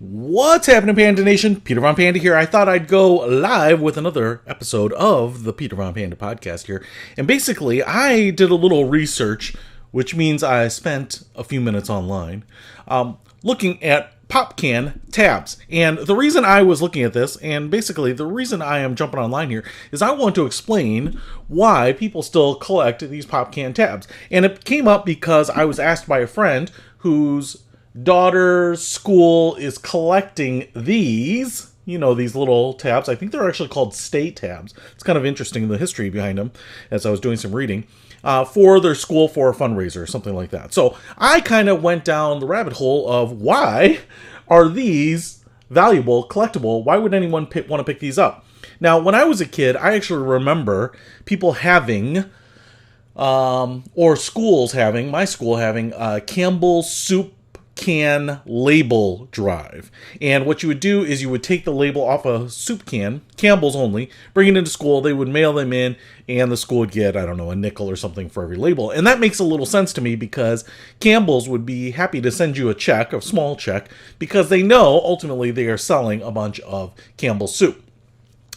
What's happening, Panda Nation? Peter Von Panda here. I thought I'd go live with another episode of the Peter Von Panda podcast here. And basically, I did a little research, which means I spent a few minutes online, looking at pop can tabs. And the reason I was looking at this, and basically the reason I am jumping online here, is I want to explain why people still collect these pop can tabs. And it came up because I was asked by a friend whose daughter's school is collecting these, these little tabs. I think they're actually called state tabs. It's kind of interesting, the history behind them, as I was doing some reading, for their school for a fundraiser or something like that. So I kind of went down the rabbit hole of why are these valuable, collectible? Why would anyone want to pick these up? Now, when I was a kid, I actually remember people having, or schools having, my school having, Campbell's soup can label drive. And what you would do is you would take the label off a soup can, Campbell's only, bring it into school, they would mail them in, and the school would get, I don't know, a nickel or something for every label. And that makes a little sense to me because Campbell's would be happy to send you a check, a small check, because they know ultimately they are selling a bunch of Campbell's soup.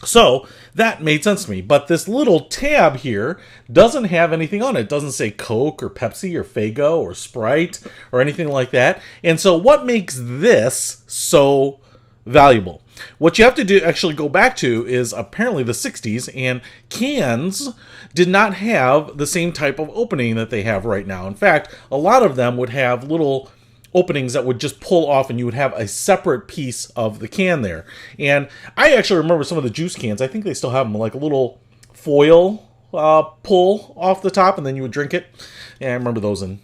So that made sense to me, but this little tab here doesn't have anything on it. It doesn't say Coke or Pepsi or Faygo or Sprite or anything like that. And so what makes this so valuable? What you have to do, actually go back to, is apparently the 60s, and cans did not have the same type of opening that they have right now. In fact, a lot of them would have little openings that would just pull off, and you would have a separate piece of the can there. And I actually remember some of the juice cans. I think they still have them, like a little foil pull off the top, and then you would drink it. And I remember those in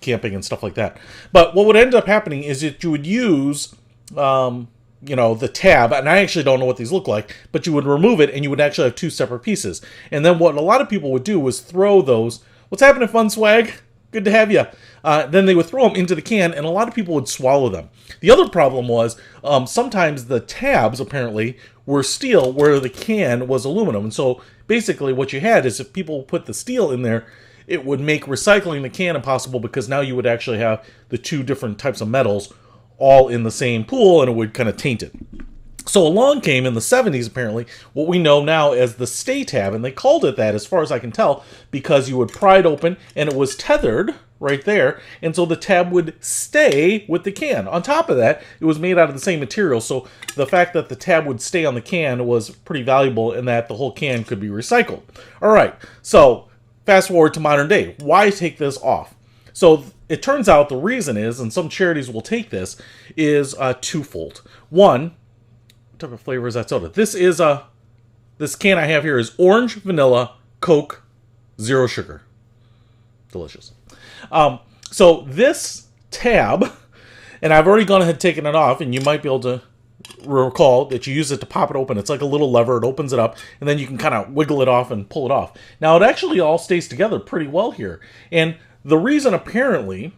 camping and stuff like that. But what would end up happening is that you would use the tab, and I actually don't know what these look like, but you would remove it and you would actually have two separate pieces. And then what a lot of people would do was throw those. What's happening, Fun Swag? Good to have you. Then they would throw them into the can, and a lot of people would swallow them. The other problem was sometimes the tabs apparently were steel where the can was aluminum. And so basically what you had is if people put the steel in there, it would make recycling the can impossible because now you would actually have the two different types of metals all in the same pool, and it would kind of taint it. So along came in the 70s, apparently, what we know now as the stay tab, and they called it that as far as I can tell because you would pry it open and it was tethered right there, and so the tab would stay with the can. On top of that, it was made out of the same material, so the fact that the tab would stay on the can was pretty valuable in that the whole can could be recycled. All right, so fast forward to modern day. Why take this off? So it turns out the reason is, and some charities will take this, is twofold. One, what type of flavor is that soda? This can I have here is orange, vanilla, Coke, zero sugar. Delicious. So this tab, and I've already gone ahead and taken it off, and you might be able to recall that you use it to pop it open. It's like a little lever. It opens it up, and then you can kind of wiggle it off and pull it off. Now, it actually all stays together pretty well here. And the reason, apparently,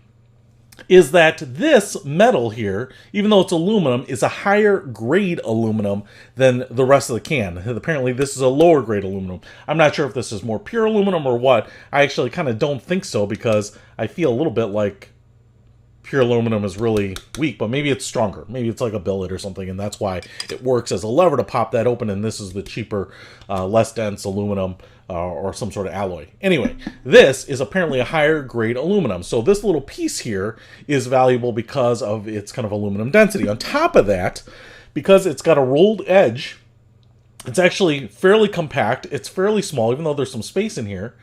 is that this metal here, even though it's aluminum, is a higher grade aluminum than the rest of the can. Apparently this is a lower grade aluminum. I'm not sure if this is more pure aluminum or what. I actually kind of don't think so because I feel a little bit like pure aluminum is really weak, but maybe it's stronger. Maybe it's like a billet or something, and that's why it works as a lever to pop that open, and this is the cheaper, less dense aluminum or some sort of alloy. Anyway, this is apparently a higher grade aluminum. So this little piece here is valuable because of its kind of aluminum density. On top of that, because it's got a rolled edge, it's actually fairly compact. It's fairly small, even though there's some space in here.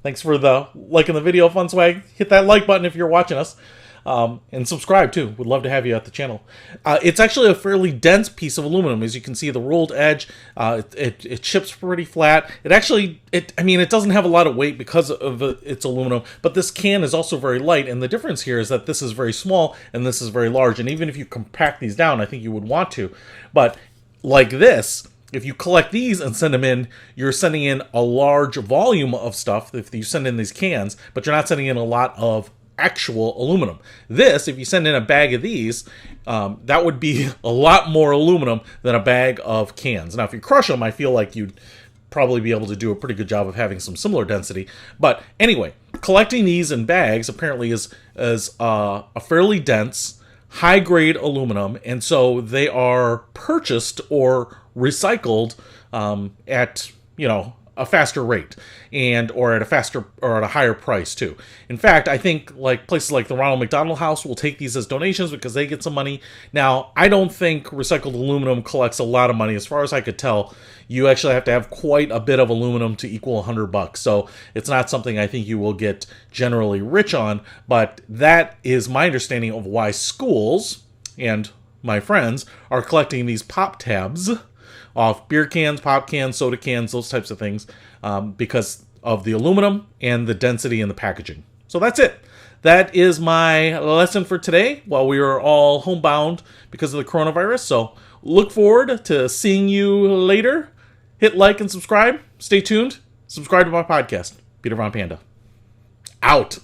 Thanks for the liking the video, Fun Swag. Hit that like button if you're watching us. And subscribe too. Would love to have you at the channel. It's actually a fairly dense piece of aluminum. As you can see, the rolled edge, it chips pretty flat. It doesn't have a lot of weight because of its aluminum, but this can is also very light. And the difference here is that this is very small and this is very large. And even if you compact these down, I think you would want to. But like this, if you collect these and send them in, you're sending in a large volume of stuff if you send in these cans, but you're not sending in a lot of actual aluminum. This, if you send in a bag of these, that would be a lot more aluminum than a bag of cans. Now, if you crush them, I feel like you'd probably be able to do a pretty good job of having some similar density. But anyway, collecting these in bags apparently is a fairly dense, high-grade aluminum, and so they are purchased or recycled at, a faster rate, and or at a higher price too. In fact, I think like places like the Ronald McDonald House will take these as donations because they get some money. Now, I don't think recycled aluminum collects a lot of money. As far as I could tell, you actually have to have quite a bit of aluminum to equal $100. So it's not something I think you will get generally rich on, but that is my understanding of why schools and my friends are collecting these pop tabs off beer cans, pop cans, soda cans, those types of things, because of the aluminum and the density in the packaging. So that's it. That is my lesson for today while we are all homebound because of the coronavirus. So look forward to seeing you later. Hit like and subscribe. Stay tuned. Subscribe to my podcast, Peter Von Panda. Out.